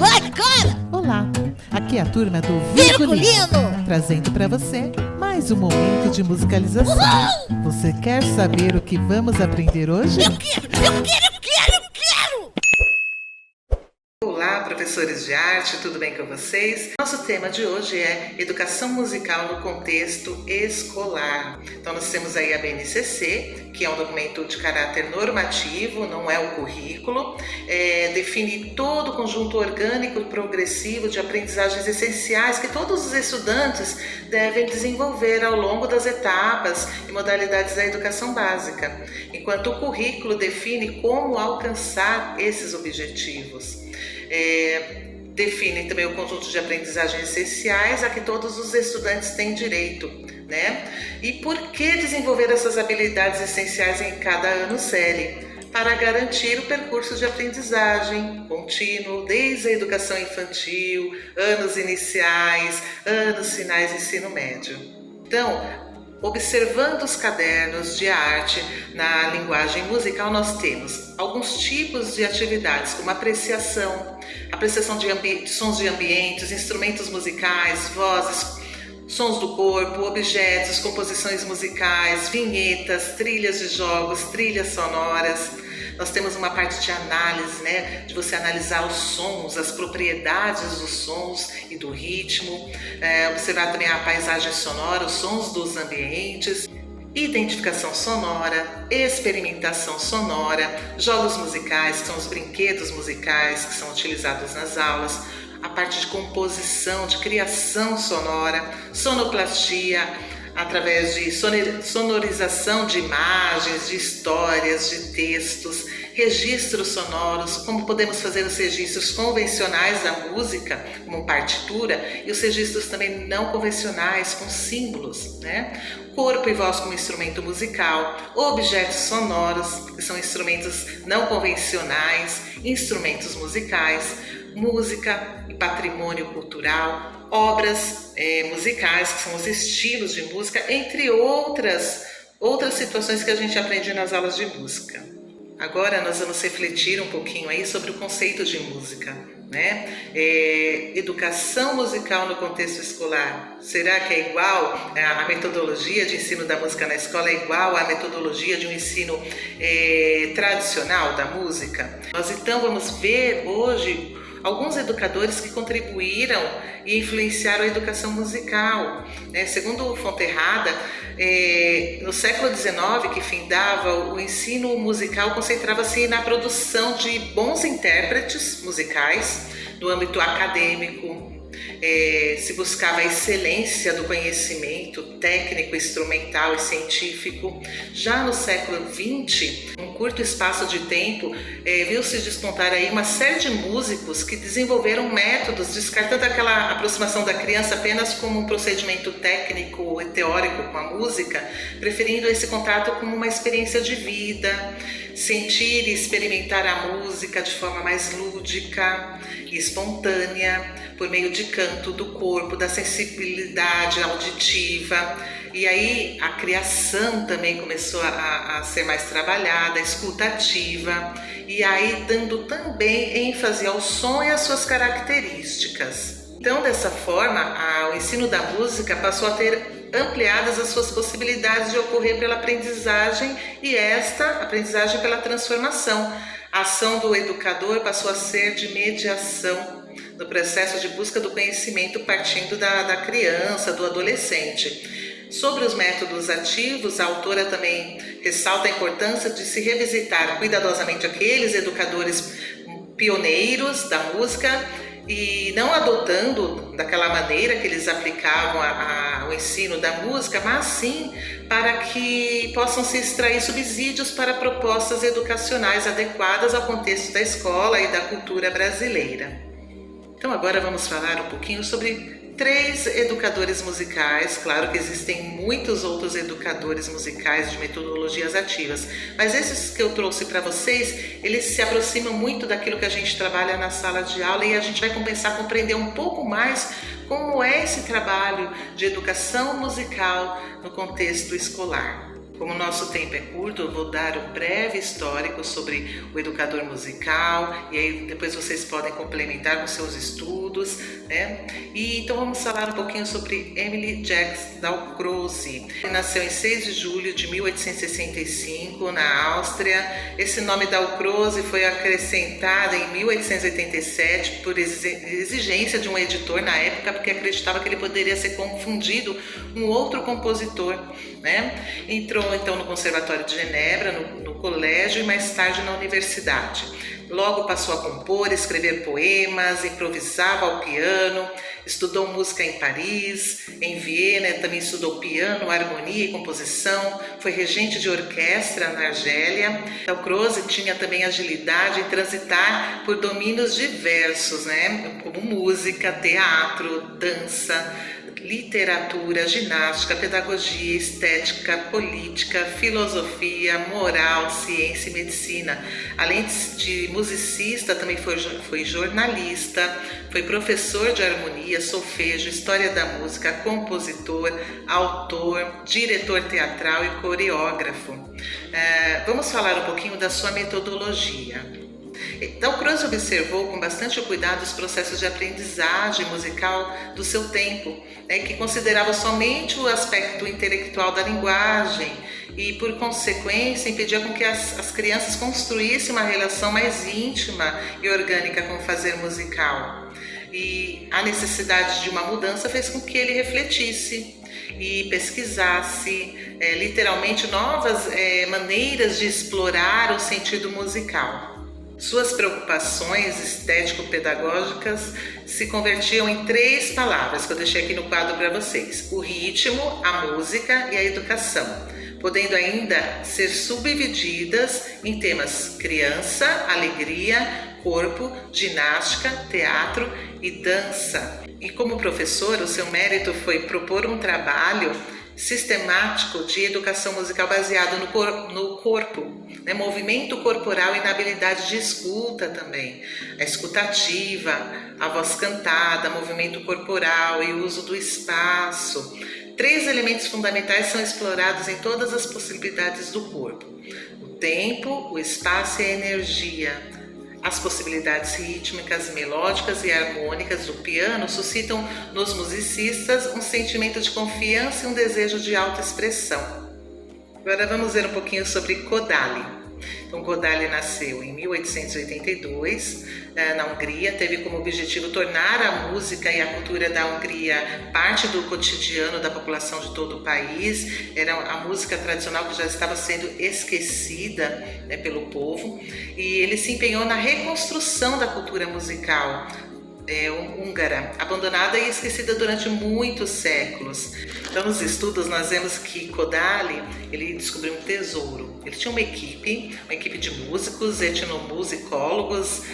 Ai, cara! Olá, aqui é a turma do Virgulino! Virgulino, trazendo para você mais um momento de musicalização. Uhul! Você quer saber o que vamos aprender hoje? Eu quero! Olá, professores de arte, tudo bem com vocês? Nosso tema de hoje é Educação Musical no Contexto Escolar. Então nós temos aí a BNCC, que é um documento de caráter normativo, não é o currículo, define todo o conjunto orgânico e progressivo de aprendizagens essenciais que todos os estudantes devem desenvolver ao longo das etapas e modalidades da educação básica, enquanto o currículo define como alcançar esses objetivos. Define também o conjunto de aprendizagens essenciais a que todos os estudantes têm direito, né? E por que desenvolver essas habilidades essenciais em cada ano série? Para garantir o percurso de aprendizagem contínuo, desde a educação infantil, anos iniciais, anos finais e ensino médio. Então, observando os cadernos de arte na linguagem musical, nós temos alguns tipos de atividades, como apreciação de sons de ambientes, instrumentos musicais, vozes, sons do corpo, objetos, composições musicais, vinhetas, trilhas de jogos, trilhas sonoras. Nós temos uma parte de análise, né, de você analisar os sons, as propriedades dos sons e do ritmo, observar também a paisagem sonora, os sons dos ambientes, identificação sonora, experimentação sonora, jogos musicais, que são os brinquedos musicais que são utilizados nas aulas, a parte de composição, de criação sonora, sonoplastia, através de sonorização de imagens, de histórias, de textos, registros sonoros, como podemos fazer os registros convencionais da música, como partitura, e os registros também não convencionais, com símbolos, né? Corpo e voz como instrumento musical, objetos sonoros, que são instrumentos não convencionais, instrumentos musicais, música e patrimônio cultural, obras musicais, que são os estilos de música, entre outras situações que a gente aprende nas aulas de música. Agora nós vamos refletir um pouquinho aí sobre o conceito de música, né? Educação musical no contexto escolar. Será que é igual a metodologia de ensino da música na escola é igual à metodologia de um ensino tradicional da música? Nós então vamos ver hoje alguns educadores que contribuíram e influenciaram a educação musical. Segundo Fonterrada, no século XIX, que findava, o ensino musical concentrava-se na produção de bons intérpretes musicais no âmbito acadêmico. Se buscava a excelência do conhecimento técnico, instrumental e científico. Já no século XX, um curto espaço de tempo, viu-se despontar aí uma série de músicos que desenvolveram métodos, descartando aquela aproximação da criança apenas como um procedimento técnico e teórico com a música, preferindo esse contato como uma experiência de vida, sentir e experimentar a música de forma mais lúdica e espontânea, por meio de canto do corpo, da sensibilidade auditiva. E aí a criação também começou a ser mais trabalhada, a escuta ativa, e aí dando também ênfase ao som e às suas características. Então, dessa forma, o ensino da música passou a ter ampliadas as suas possibilidades de ocorrer pela aprendizagem, e esta aprendizagem pela transformação. A ação do educador passou a ser de mediação no processo de busca do conhecimento partindo da criança, do adolescente. Sobre os métodos ativos, a autora também ressalta a importância de se revisitar cuidadosamente aqueles educadores pioneiros da música e não adotando daquela maneira que eles aplicavam o ensino da música, mas sim para que possam se extrair subsídios para propostas educacionais adequadas ao contexto da escola e da cultura brasileira. Então agora vamos falar um pouquinho sobre 3 educadores musicais. Claro que existem muitos outros educadores musicais de metodologias ativas, mas esses que eu trouxe para vocês, eles se aproximam muito daquilo que a gente trabalha na sala de aula, e a gente vai começar a compreender um pouco mais como é esse trabalho de educação musical no contexto escolar. Como o nosso tempo é curto, eu vou dar um breve histórico sobre o educador musical e aí depois vocês podem complementar com seus estudos, né? E então vamos falar um pouquinho sobre Emile Jacques Dalcroze. Ele nasceu em 6 de julho de 1865 na Áustria. Esse nome Dalcroze foi acrescentado em 1887 por exigência de um editor na época, porque acreditava que ele poderia ser confundido com outro compositor, né? Entrou então no Conservatório de Genebra, no colégio e mais tarde na universidade. Logo passou a compor, escrever poemas, improvisava ao piano, estudou música em Paris, em Viena, também estudou piano, harmonia e composição, foi regente de orquestra na Argélia. Dalcroze tinha também agilidade em transitar por domínios diversos, né? Como música, teatro, dança, literatura, ginástica, pedagogia, estética, política, filosofia, moral, ciência e medicina. Além de musicista, também foi jornalista, foi professor de harmonia, solfejo, história da música, compositor, autor, diretor teatral e coreógrafo. Vamos falar um pouquinho da sua metodologia. Dalcroze observou com bastante cuidado os processos de aprendizagem musical do seu tempo, né, que considerava somente o aspecto intelectual da linguagem e, por consequência, impedia com que as crianças construíssem uma relação mais íntima e orgânica com o fazer musical. E a necessidade de uma mudança fez com que ele refletisse e pesquisasse literalmente novas maneiras de explorar o sentido musical. Suas preocupações estético-pedagógicas se convertiam em 3 palavras que eu deixei aqui no quadro para vocês: o ritmo, a música e a educação, podendo ainda ser subdivididas em temas criança, alegria, corpo, ginástica, teatro e dança. E como professor, o seu mérito foi propor um trabalho sistemático de educação musical baseado no corpo, né? Movimento corporal e na habilidade de escuta também, a escutativa, a voz cantada, movimento corporal e o uso do espaço. 3 elementos fundamentais são explorados em todas as possibilidades do corpo: o tempo, o espaço e a energia. As possibilidades rítmicas, melódicas e harmônicas do piano suscitam nos musicistas um sentimento de confiança e um desejo de autoexpressão. Agora vamos ver um pouquinho sobre Kodály. Então, Kodály nasceu em 1882 na Hungria, teve como objetivo tornar a música e a cultura da Hungria parte do cotidiano da população de todo o país. Era a música tradicional que já estava sendo esquecida, né, pelo povo, e ele se empenhou na reconstrução da cultura musical húngara, abandonada e esquecida durante muitos séculos. Então, nos estudos nós vemos que Kodály, ele descobriu um tesouro. Ele tinha uma equipe de músicos, etnomusicólogos,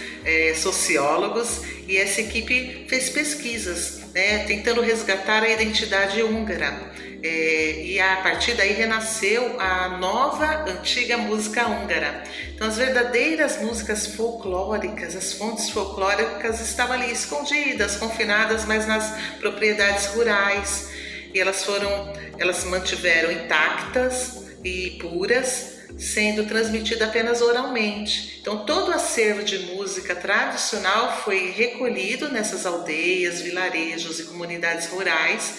sociólogos, e essa equipe fez pesquisas, né, tentando resgatar a identidade húngara. E a partir daí renasceu a nova, antiga música húngara. Então, as verdadeiras músicas folclóricas, as fontes folclóricas estavam ali escondidas, confinadas, mas nas propriedades rurais. E elas se mantiveram intactas e puras, sendo transmitida apenas oralmente. Então, todo o acervo de música tradicional foi recolhido nessas aldeias, vilarejos e comunidades rurais,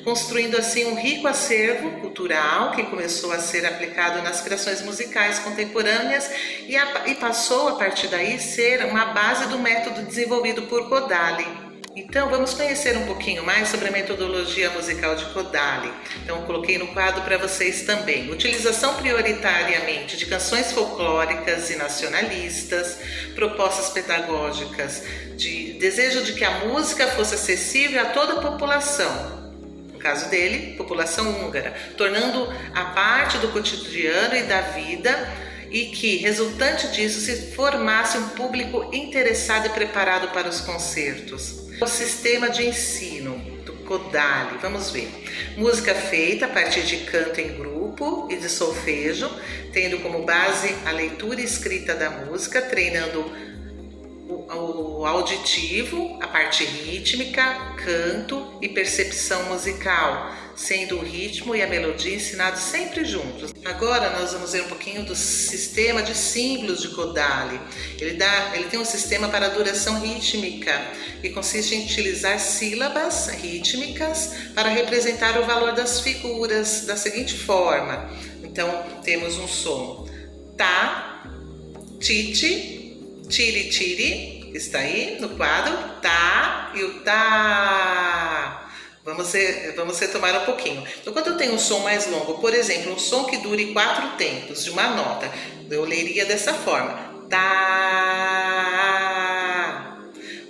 construindo assim um rico acervo cultural que começou a ser aplicado nas criações musicais contemporâneas e passou a partir daí ser uma base do método desenvolvido por Kodály. Então, vamos conhecer um pouquinho mais sobre a metodologia musical de Kodály. Então, coloquei no quadro para vocês também. Utilização prioritariamente de canções folclóricas e nacionalistas, propostas pedagógicas, de desejo de que a música fosse acessível a toda a população. No caso dele, população húngara, tornando a parte do cotidiano e da vida, e que, resultante disso, se formasse um público interessado e preparado para os concertos. O sistema de ensino do Kodály, vamos ver. Música feita a partir de canto em grupo e de solfejo, tendo como base a leitura e escrita da música, treinando o auditivo, a parte rítmica, canto e percepção musical, sendo o ritmo e a melodia ensinados sempre juntos. Agora nós vamos ver um pouquinho do sistema de símbolos de Kodály. Ele tem um sistema para duração rítmica, que consiste em utilizar sílabas rítmicas para representar o valor das figuras da seguinte forma. Então temos um som tá, titi, tiri, tiri, que está aí no quadro, tá e o tá. Vamos retomar um pouquinho. Então, quando eu tenho um som mais longo, por exemplo, um som que dure 4 tempos de uma nota, eu leria dessa forma: tá.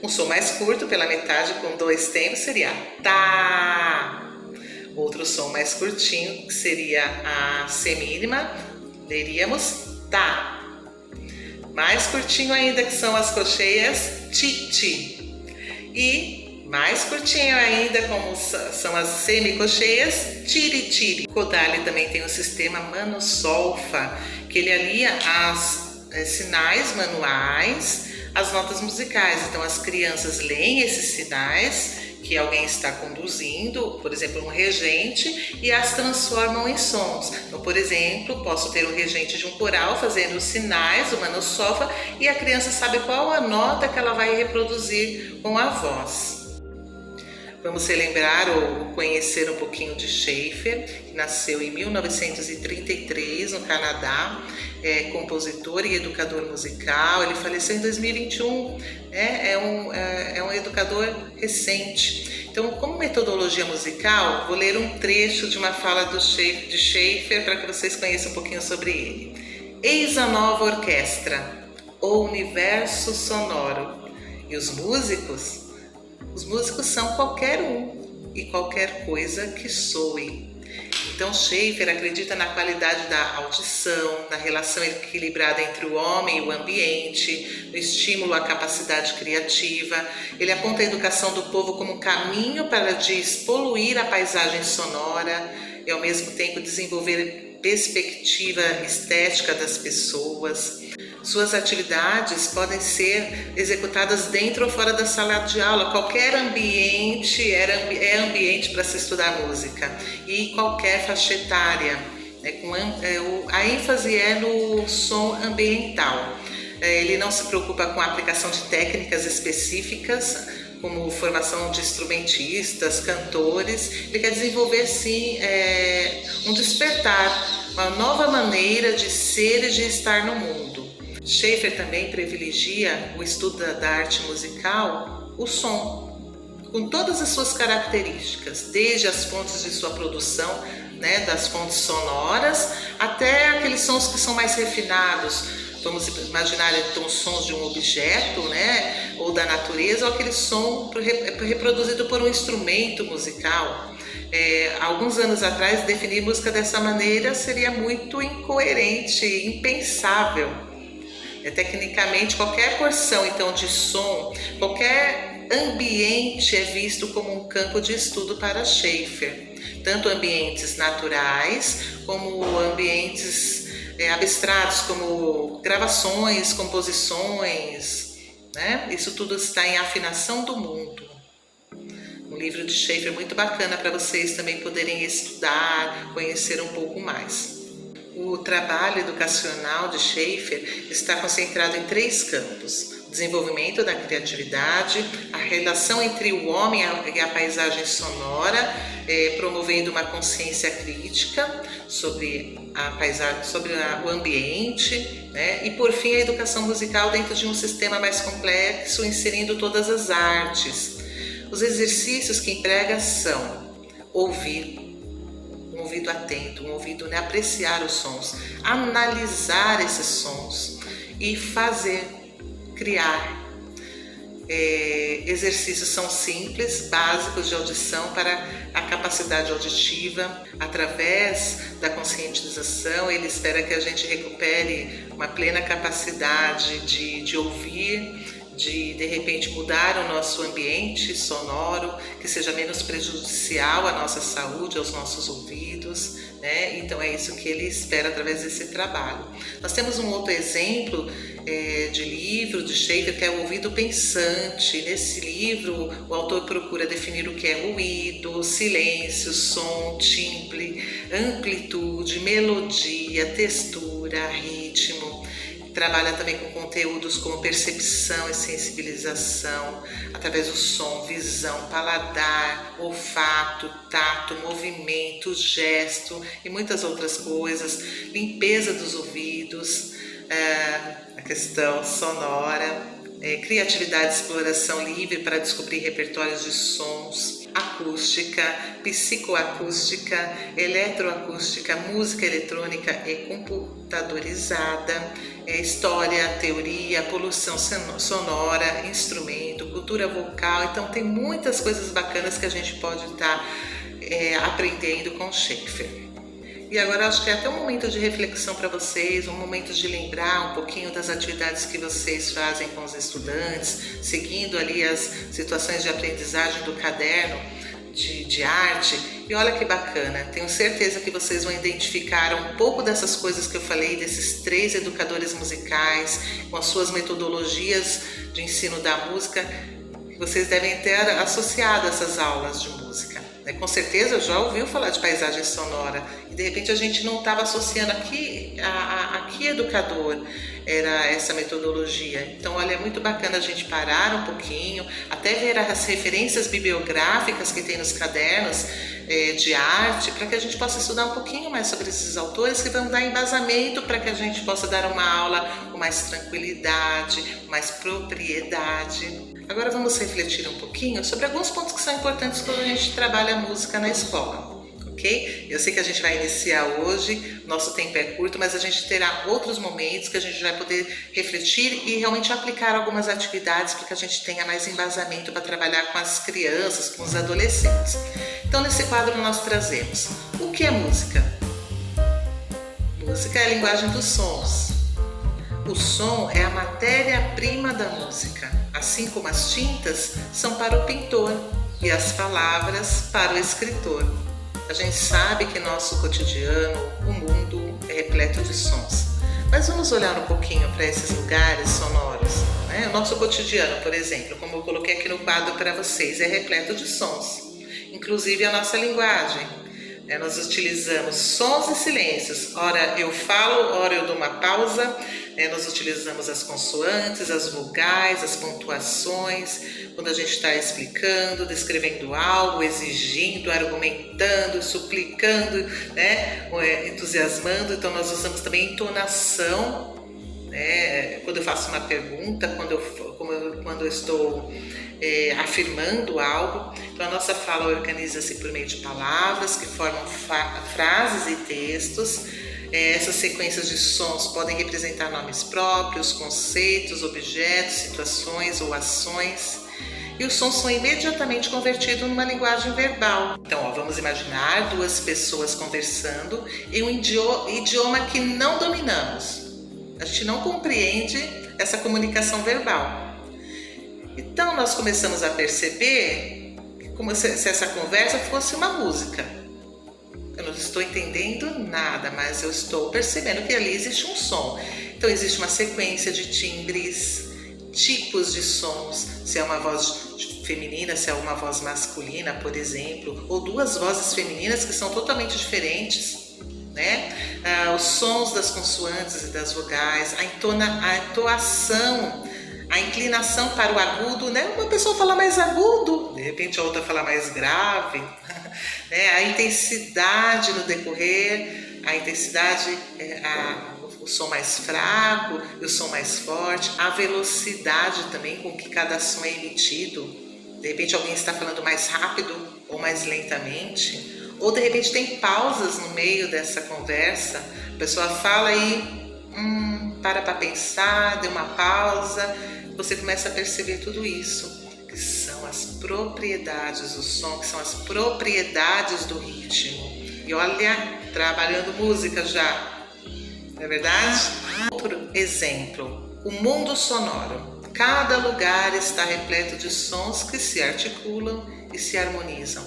Um som mais curto, pela metade, com 2 tempos, seria tá. Outro som mais curtinho, que seria a semínima, leríamos tá. Mais curtinho ainda, que são as cocheias, ti-ti. E mais curtinho ainda, como são as semicocheias, tiri-tiri. Kodály também tem um sistema mano-solfa, que ele alia sinais manuais às notas musicais. Então as crianças leem esses sinais que alguém está conduzindo, por exemplo, um regente, e as transformam em sons. Então, por exemplo, posso ter um regente de um coral fazendo os sinais, o mano-solfa, e a criança sabe qual a nota que ela vai reproduzir com a voz. Vamos relembrar ou conhecer um pouquinho de Schaeffer, que nasceu em 1933 no Canadá, é compositor e educador musical. Ele faleceu em 2021, é um educador recente. Então, como metodologia musical, vou ler um trecho de uma fala de Schaeffer para que vocês conheçam um pouquinho sobre ele. Eis a nova orquestra, o universo sonoro, e os músicos são qualquer um e qualquer coisa que soe. Então Schaeffer acredita na qualidade da audição, na relação equilibrada entre o homem e o ambiente, no estímulo à capacidade criativa. Ele aponta a educação do povo como um caminho para despoluir a paisagem sonora e ao mesmo tempo desenvolver perspectiva estética das pessoas. Suas atividades podem ser executadas dentro ou fora da sala de aula. Qualquer ambiente é ambiente para se estudar música, e qualquer faixa etária. A ênfase é no som ambiental. Ele não se preocupa com a aplicação de técnicas específicas, como formação de instrumentistas, cantores. Ele quer desenvolver, sim, um despertar, uma nova maneira de ser e de estar no mundo. Schaeffer também privilegia o estudo da arte musical, o som, com todas as suas características, desde as fontes de sua produção, das fontes sonoras, até aqueles sons que são mais refinados. Vamos imaginar então sons de um objeto, ou da natureza, ou aquele som reproduzido por um instrumento musical. Alguns anos atrás, definir música dessa maneira seria muito incoerente, impensável. Tecnicamente, qualquer porção então de som, qualquer ambiente é visto como um campo de estudo para Schaeffer, tanto ambientes naturais como ambientes abstratos, como gravações, composições, Isso tudo está em Afinação do Mundo. Um livro de Schaeffer muito bacana para vocês também poderem estudar, conhecer um pouco mais. O trabalho educacional de Schaeffer está concentrado em 3 campos: o desenvolvimento da criatividade, a relação entre o homem e a paisagem sonora, promovendo uma consciência crítica sobre a paisagem, sobre o ambiente, e por fim a educação musical dentro de um sistema mais complexo, inserindo todas as artes. Os exercícios que emprega são ouvir, um ouvido atento, um ouvido, apreciar os sons, analisar esses sons e fazer, criar. Exercícios são simples, básicos de audição para a capacidade auditiva. Através da conscientização, ele espera que a gente recupere uma plena capacidade de ouvir, de repente mudar o nosso ambiente sonoro, que seja menos prejudicial à nossa saúde, aos nossos ouvidos, né? Então é isso que ele espera através desse trabalho. Nós temos um outro exemplo de livro de Schaeffer, que é o ouvido pensante. Nesse livro o autor procura definir o que é ruído, silêncio, som, timbre, amplitude, melodia, textura, ritmo. Trabalha também com conteúdos como percepção e sensibilização, através do som, visão, paladar, olfato, tato, movimento, gesto e muitas outras coisas, limpeza dos ouvidos, a questão sonora, criatividade e exploração livre para descobrir repertórios de sons, acústica, psicoacústica, eletroacústica, música eletrônica e computadorizada, história, teoria, poluição sonora, instrumento, cultura vocal. Então tem muitas coisas bacanas que a gente pode estar aprendendo com Schaeffer. E agora acho que é até um momento de reflexão para vocês, um momento de lembrar um pouquinho das atividades que vocês fazem com os estudantes, seguindo ali as situações de aprendizagem do caderno de arte. E olha que bacana, tenho certeza que vocês vão identificar um pouco dessas coisas que eu falei, desses 3 educadores musicais, com as suas metodologias de ensino da música, que vocês devem ter associado a essas aulas de música. Com certeza já ouviu falar de paisagem sonora e de repente a gente não estava associando a que educador era essa metodologia. Então olha, é muito bacana a gente parar um pouquinho, até ver as referências bibliográficas que tem nos cadernos de arte, para que a gente possa estudar um pouquinho mais sobre esses autores que vão dar embasamento para que a gente possa dar uma aula com mais tranquilidade, com mais propriedade. Agora vamos refletir um pouquinho sobre alguns pontos que são importantes quando a gente trabalha a música na escola, ok? Eu sei que a gente vai iniciar hoje, nosso tempo é curto, mas a gente terá outros momentos que a gente vai poder refletir e realmente aplicar algumas atividades para que a gente tenha mais embasamento para trabalhar com as crianças, com os adolescentes. Então nesse quadro nós trazemos o que é música? Música é a linguagem dos sons. O som é a matéria-prima da música, assim como as tintas são para o pintor e as palavras para o escritor. A gente sabe que nosso cotidiano, o mundo, é repleto de sons. Mas vamos olhar um pouquinho para esses lugares sonoros, né? O nosso cotidiano, por exemplo, como eu coloquei aqui no quadro para vocês, é repleto de sons, inclusive a nossa linguagem. Nós utilizamos sons e silêncios. Ora eu falo, ora eu dou uma pausa. Nós utilizamos as consoantes, as vogais, as pontuações, quando a gente está explicando, descrevendo algo, exigindo, argumentando, suplicando, né? Entusiasmando. Então nós usamos também entonação, né? Quando eu faço uma pergunta, quando eu estou afirmando algo. Então a nossa fala organiza-se por meio de palavras que formam frases e textos. Essas sequências de sons podem representar nomes próprios, conceitos, objetos, situações ou ações. E os sons são imediatamente convertidos numa linguagem verbal. Então, vamos imaginar 2 pessoas conversando em um idioma que não dominamos. A gente não compreende essa comunicação verbal. Então, nós começamos a perceber como se essa conversa fosse uma música. Eu não estou entendendo nada, mas eu estou percebendo que ali existe um som. Então existe uma sequência de timbres, tipos de sons, se é uma voz feminina, se é uma voz masculina, por exemplo, ou 2 vozes femininas que são totalmente diferentes, né? Os sons das consoantes e das vogais, a entoação, a inclinação para o agudo, né? Uma pessoa fala mais agudo, de repente a outra fala mais grave. A intensidade no decorrer, a intensidade, o som mais fraco e o som mais forte, a velocidade também com que cada som é emitido. De repente alguém está falando mais rápido ou mais lentamente, ou de repente tem pausas no meio dessa conversa, a pessoa fala e para pensar, deu uma pausa, você começa a perceber tudo isso. Que são as propriedades do som, que são as propriedades do ritmo. E olha, trabalhando música já, não é verdade? Outro exemplo, o mundo sonoro. Cada lugar está repleto de sons que se articulam e se harmonizam.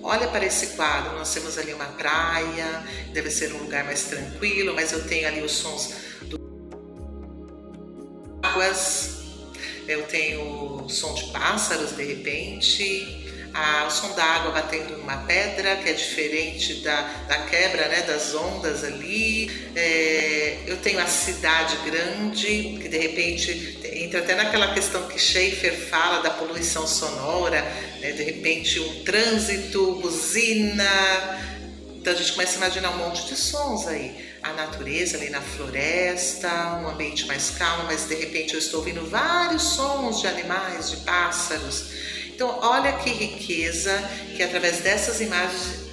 Olha para esse quadro, nós temos ali uma praia, deve ser um lugar mais tranquilo, mas eu tenho ali os sons das águas, eu tenho o som de pássaros de repente, o som da água batendo numa pedra, que é diferente da quebra, né, das ondas ali. Eu tenho a cidade grande, que de repente entra até naquela questão que Schaeffer fala da poluição sonora, né, de repente um trânsito, buzina. Então a gente começa a imaginar um monte de sons aí. A natureza ali na floresta, um ambiente mais calmo, mas de repente eu estou ouvindo vários sons de animais, de pássaros. Então olha que riqueza que através dessas imagens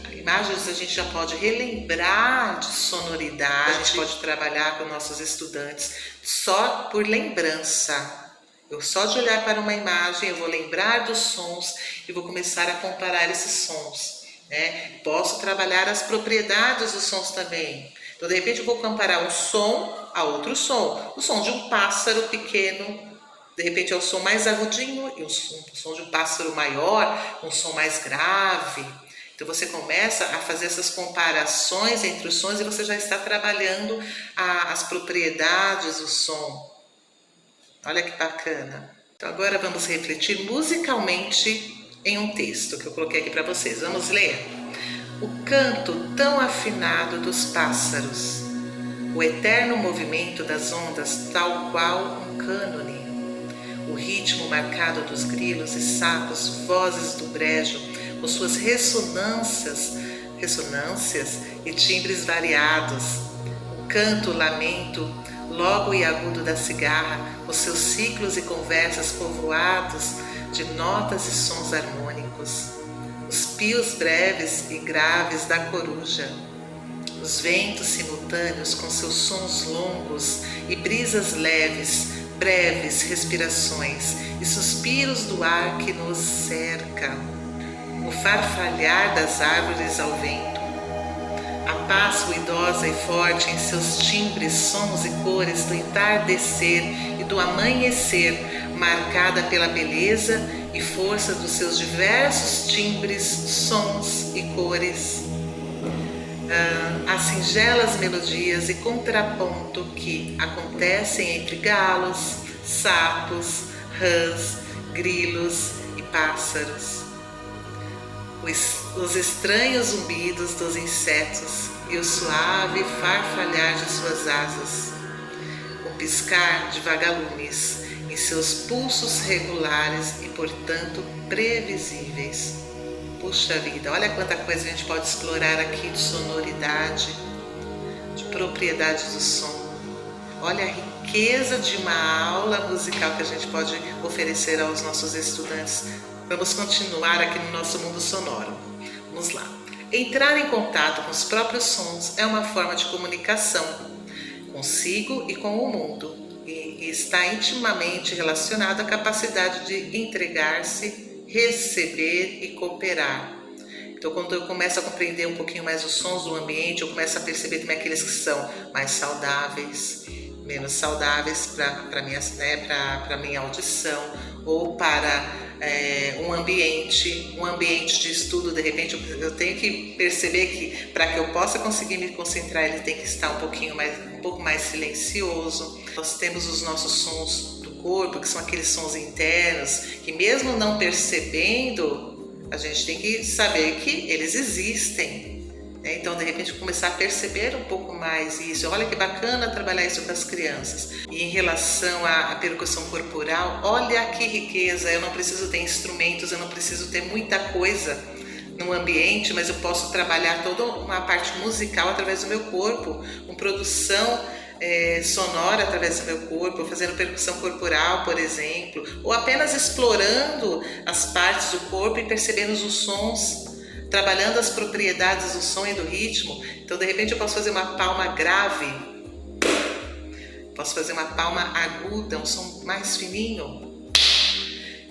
a gente já pode relembrar de sonoridade, a gente pode trabalhar com nossos estudantes só por lembrança. Eu só de olhar para uma imagem eu vou lembrar dos sons e vou começar a comparar esses sons, né? Posso trabalhar as propriedades dos sons também. Então de repente eu vou comparar um som a outro som. O som de um pássaro pequeno de repente é o som mais agudinho e o som de um pássaro maior, um som mais grave. Então você começa a fazer essas comparações entre os sons e você já está trabalhando as propriedades do som. Olha que bacana. Então agora vamos refletir musicalmente em um texto que eu coloquei aqui para vocês. Vamos ler? O canto tão afinado dos pássaros, o eterno movimento das ondas tal qual um cânone, o ritmo marcado dos grilos e sapos, vozes do brejo, com suas ressonâncias e timbres variados, o canto, lamento, logo e agudo da cigarra, os seus ciclos e conversas povoados de notas e sons harmônicos, os pios breves e graves da coruja, os ventos simultâneos com seus sons longos e brisas leves, breves respirações e suspiros do ar que nos cerca, o farfalhar das árvores ao vento, a paz ruidosa e forte em seus timbres, sons e cores do entardecer e do amanhecer, marcada pela beleza e força dos seus diversos timbres, sons e cores. As singelas melodias e contraponto que acontecem entre galos, sapos, rãs, grilos e pássaros. Os estranhos zumbidos dos insetos e o suave farfalhar de suas asas. O piscar de vagalumes em seus pulsos regulares e, portanto, previsíveis. Puxa vida, olha quanta coisa a gente pode explorar aqui de sonoridade, de propriedades do som. Olha a riqueza de uma aula musical que a gente pode oferecer aos nossos estudantes. Vamos continuar aqui no nosso mundo sonoro. Vamos lá. Entrar em contato com os próprios sons é uma forma de comunicação consigo e com o mundo e está intimamente relacionado à capacidade de entregar-se, receber e cooperar. Então, quando eu começo a compreender um pouquinho mais os sons do ambiente, eu começo a perceber também aqueles que são mais saudáveis, menos saudáveis para minha audição, ou para um ambiente de estudo. De repente eu tenho que perceber que para que eu possa conseguir me concentrar, ele tem que estar um pouco mais silencioso. Nós temos os nossos sons do corpo, que são aqueles sons internos, que mesmo não percebendo, a gente tem que saber que eles existem. Então, de repente, começar a perceber um pouco mais isso. Olha que bacana trabalhar isso com as crianças. E em relação à percussão corporal, olha que riqueza. Eu não preciso ter instrumentos, eu não preciso ter muita coisa no ambiente, mas eu posso trabalhar toda uma parte musical através do meu corpo, com produção sonora através do meu corpo, fazendo percussão corporal, por exemplo, ou apenas explorando as partes do corpo e percebendo os sons, trabalhando as propriedades do som e do ritmo. Então, de repente, eu posso fazer uma palma grave, posso fazer uma palma aguda, um som mais fininho.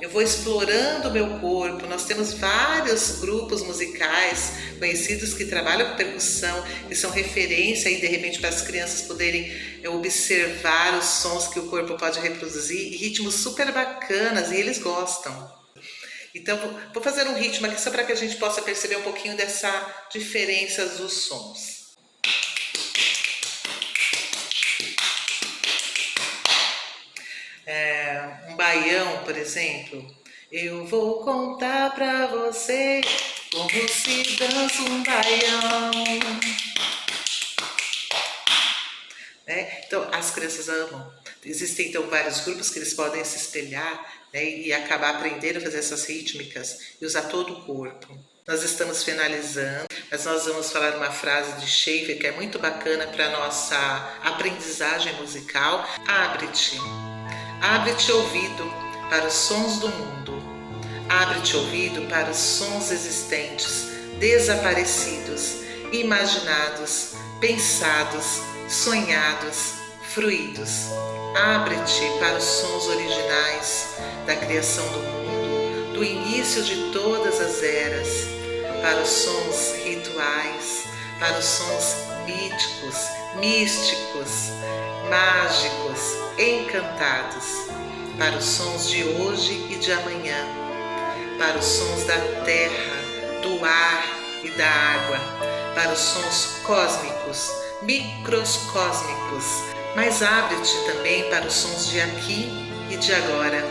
Eu vou explorando o meu corpo. Nós temos vários grupos musicais conhecidos que trabalham com percussão, que são referência aí, de repente, para as crianças poderem observar os sons que o corpo pode reproduzir, e ritmos super bacanas, e eles gostam. Então, vou fazer um ritmo aqui só para que a gente possa perceber um pouquinho dessa diferença dos sons. Um baião, por exemplo. Eu vou contar pra você como se dança um baião. Então, as crianças amam. Existem, então, vários grupos que eles podem se espelhar, né, e acabar aprendendo a fazer essas rítmicas e usar todo o corpo. Nós estamos finalizando, mas nós vamos falar uma frase de Schaeffer que é muito bacana para a nossa aprendizagem musical. Abre-te. Abre-te ouvido para os sons do mundo. Abre-te ouvido para os sons existentes, desaparecidos, imaginados, pensados, sonhados, fruídos. Abre-te para os sons originais da criação do mundo, do início de todas as eras, para os sons rituais, para os sons míticos, místicos, mágicos, encantados, para os sons de hoje e de amanhã, para os sons da terra, do ar e da água, para os sons cósmicos, microscósmicos, mas abre-te também para os sons de aqui e de agora,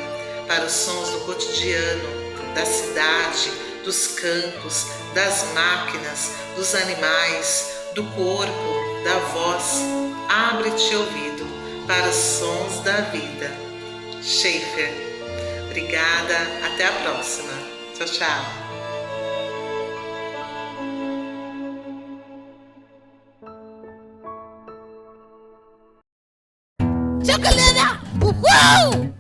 para os sons do cotidiano, da cidade, dos campos, das máquinas, dos animais, do corpo, da voz. Abre-te ouvido para os sons da vida. Schaeffer. Obrigada, até a próxima. Tchau, tchau. Tchau, galera! Uhul!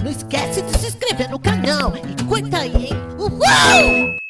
Não esquece de se inscrever no canal e curta aí, hein? Uhul!